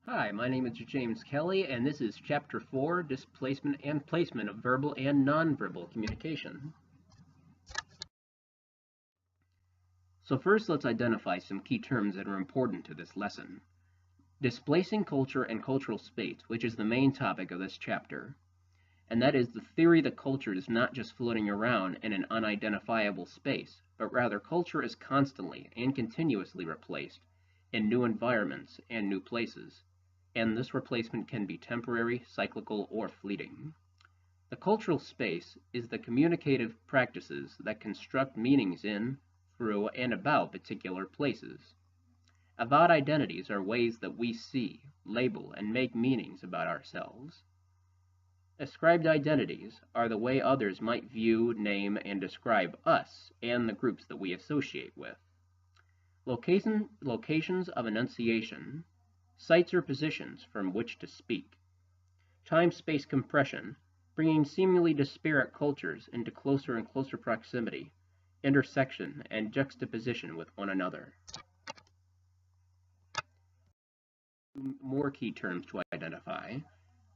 Hi, my name is James Kelly, and this is Chapter 4, Displacement and Placement of Verbal and Nonverbal Communication. So first, let's identify some key terms that are important to this lesson. Displacing culture and cultural space, which is the main topic of this chapter, and that is the theory that culture is not just floating around in an unidentifiable space, but rather culture is constantly and continuously replaced in new environments and new places, and this replacement can be temporary, cyclical, or fleeting. The cultural space is the communicative practices that construct meanings in, through, and about particular places. Avowed identities are ways that we see, label, and make meanings about ourselves. Ascribed identities are the way others might view, name, and describe us and the groups that we associate with. Locations of enunciation, sites or positions from which to speak. Time-space compression, bringing seemingly disparate cultures into closer and closer proximity, intersection, and juxtaposition with one another. More key terms to identify.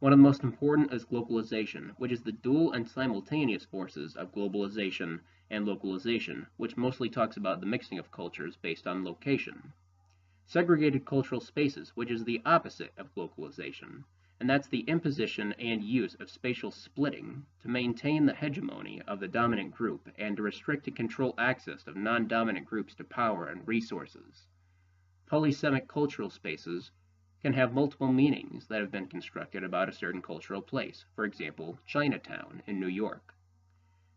One of the most important is globalization, which is the dual and simultaneous forces of globalization and localization, which mostly talks about the mixing of cultures based on location. Segregated cultural spaces, which is the opposite of localization, and that's the imposition and use of spatial splitting to maintain the hegemony of the dominant group and to restrict and control access of non-dominant groups to power and resources. Polysemic cultural spaces can have multiple meanings that have been constructed about a certain cultural place, for example, Chinatown in New York.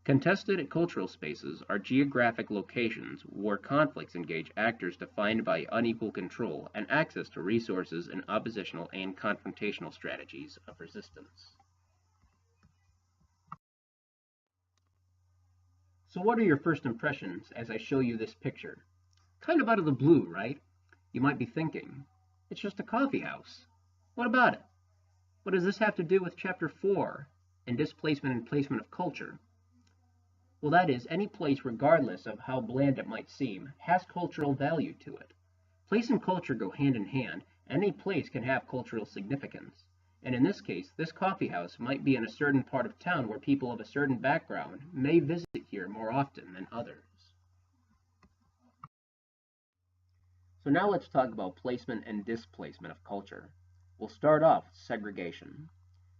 Contested cultural spaces are geographic locations where conflicts engage actors defined by unequal control and access to resources and oppositional and confrontational strategies of resistance. So what are your first impressions as I show you this picture? Kind of out of the blue, right? You might be thinking, it's just a coffee house. What about it? What does this have to do with Chapter 4 and displacement and placement of culture? Well, that is, any place, regardless of how bland it might seem, has cultural value to it. Place and culture go hand in hand. Any place can have cultural significance. And in this case, this coffee house might be in a certain part of town where people of a certain background may visit here more often than others. So now let's talk about placement and displacement of culture. We'll start off with segregation.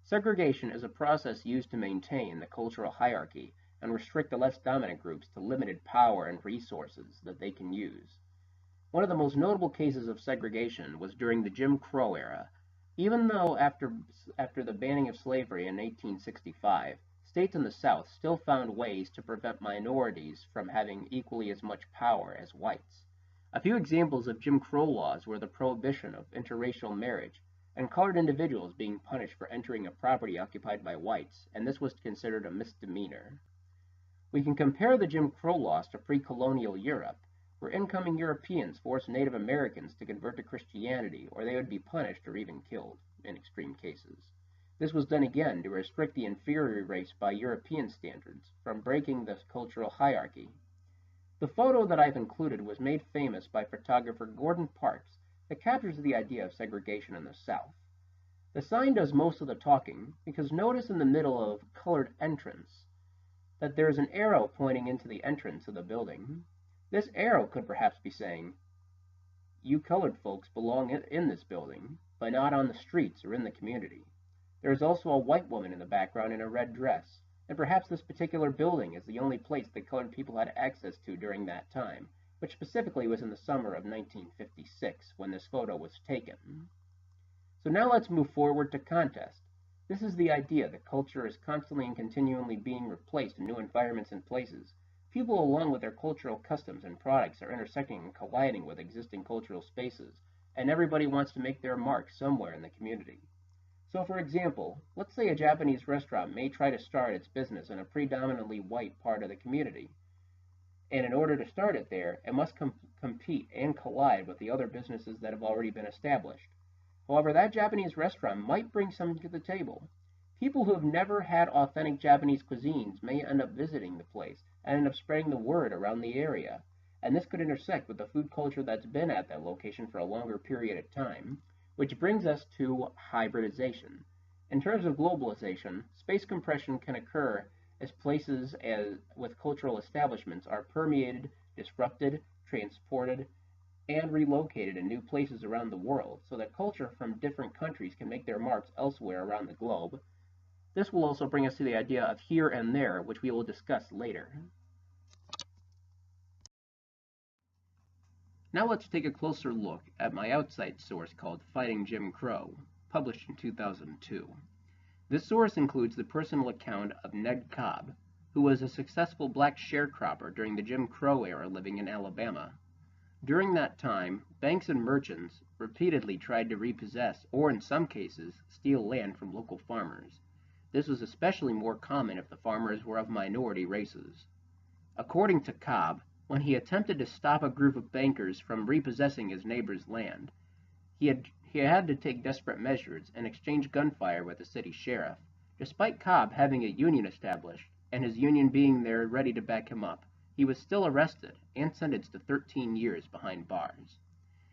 Segregation is a process used to maintain the cultural hierarchy and restrict the less dominant groups to limited power and resources that they can use. One of the most notable cases of segregation was during the Jim Crow era. Even though after the banning of slavery in 1865, states in the South still found ways to prevent minorities from having equally as much power as whites. A few examples of Jim Crow laws were the prohibition of interracial marriage and colored individuals being punished for entering a property occupied by whites, and this was considered a misdemeanor. We can compare the Jim Crow laws to pre-colonial Europe, where incoming Europeans forced Native Americans to convert to Christianity, or they would be punished or even killed in extreme cases. This was done again to restrict the inferior race by European standards from breaking the cultural hierarchy. The photo that I've included was made famous by photographer Gordon Parks that captures the idea of segregation in the South. The sign does most of the talking because notice in the middle of colored entrance that there is an arrow pointing into the entrance of the building. This arrow could perhaps be saying, you colored folks belong in this building, but not on the streets or in the community. There is also a white woman in the background in a red dress, and perhaps this particular building is the only place that colored people had access to during that time, which specifically was in the summer of 1956 when this photo was taken. So now let's move forward to contest. This is the idea that culture is constantly and continually being replaced in new environments and places. People, along with their cultural customs and products, are intersecting and colliding with existing cultural spaces, and everybody wants to make their mark somewhere in the community. So for example, let's say a Japanese restaurant may try to start its business in a predominantly white part of the community. And in order to start it there, it must compete and collide with the other businesses that have already been established. However, that Japanese restaurant might bring something to the table. People who have never had authentic Japanese cuisines may end up visiting the place and end up spreading the word around the area. And this could intersect with the food culture that's been at that location for a longer period of time, which brings us to hybridization. In terms of globalization, space compression can occur as places with cultural establishments are permeated, disrupted, transported, and relocated in new places around the world so that culture from different countries can make their marks elsewhere around the globe. This will also bring us to the idea of here and there, which we will discuss later. Now let's take a closer look at my outside source called Fighting Jim Crow, published in 2002. This source includes the personal account of Ned Cobb, who was a successful black sharecropper during the Jim Crow era living in Alabama. During that time, banks and merchants repeatedly tried to repossess, or in some cases, steal land from local farmers. This was especially more common if the farmers were of minority races. According to Cobb, when he attempted to stop a group of bankers from repossessing his neighbor's land, he had to take desperate measures and exchange gunfire with the city sheriff. Despite Cobb having a union established, and his union being there ready to back him up, he was still arrested and sentenced to 13 years behind bars.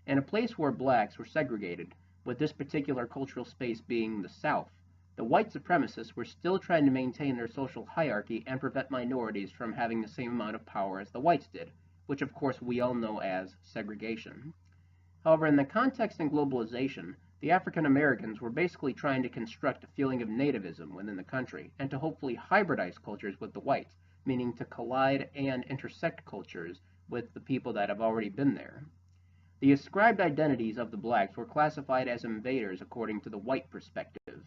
In a place where blacks were segregated, with this particular cultural space being the South, the white supremacists were still trying to maintain their social hierarchy and prevent minorities from having the same amount of power as the whites did, which of course we all know as segregation. However, in the context of globalization, the African Americans were basically trying to construct a feeling of nativism within the country and to hopefully hybridize cultures with the whites, meaning to collide and intersect cultures with the people that have already been there. The ascribed identities of the blacks were classified as invaders according to the white perspective.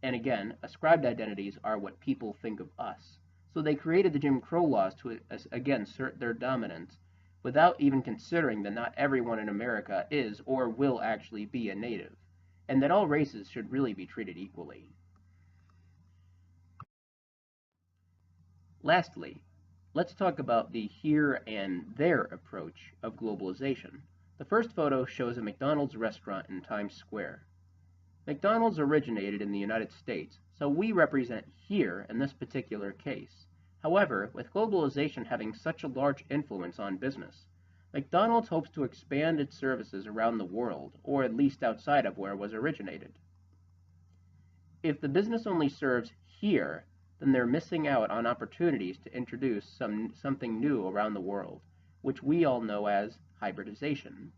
And again, ascribed identities are what people think of us. So they created the Jim Crow laws to, again, assert their dominance without even considering that not everyone in America is or will actually be a native, and that all races should really be treated equally. Lastly, let's talk about the here and there approach of globalization. The first photo shows a McDonald's restaurant in Times Square. McDonald's originated in the United States, so we represent here in this particular case. However, with globalization having such a large influence on business, McDonald's hopes to expand its services around the world, or at least outside of where it was originated. If the business only serves here, then they're missing out on opportunities to introduce something new around the world, which we all know as hybridization.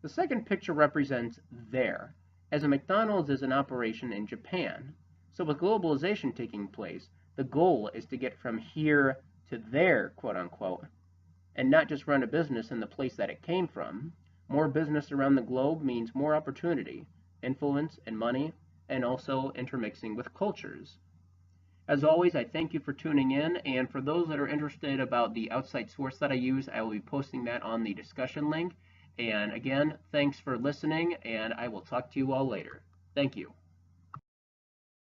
The second picture represents there, as a McDonald's is in operation in Japan. So with globalization taking place, the goal is to get from here to there, quote unquote, and not just run a business in the place that it came from. More business around the globe means more opportunity, influence, and money, and also intermixing with cultures. As always, I thank you for tuning in, and for those that are interested about the outside source that I use, I will be posting that on the discussion link. And again, thanks for listening, and I will talk to you all later. Thank you.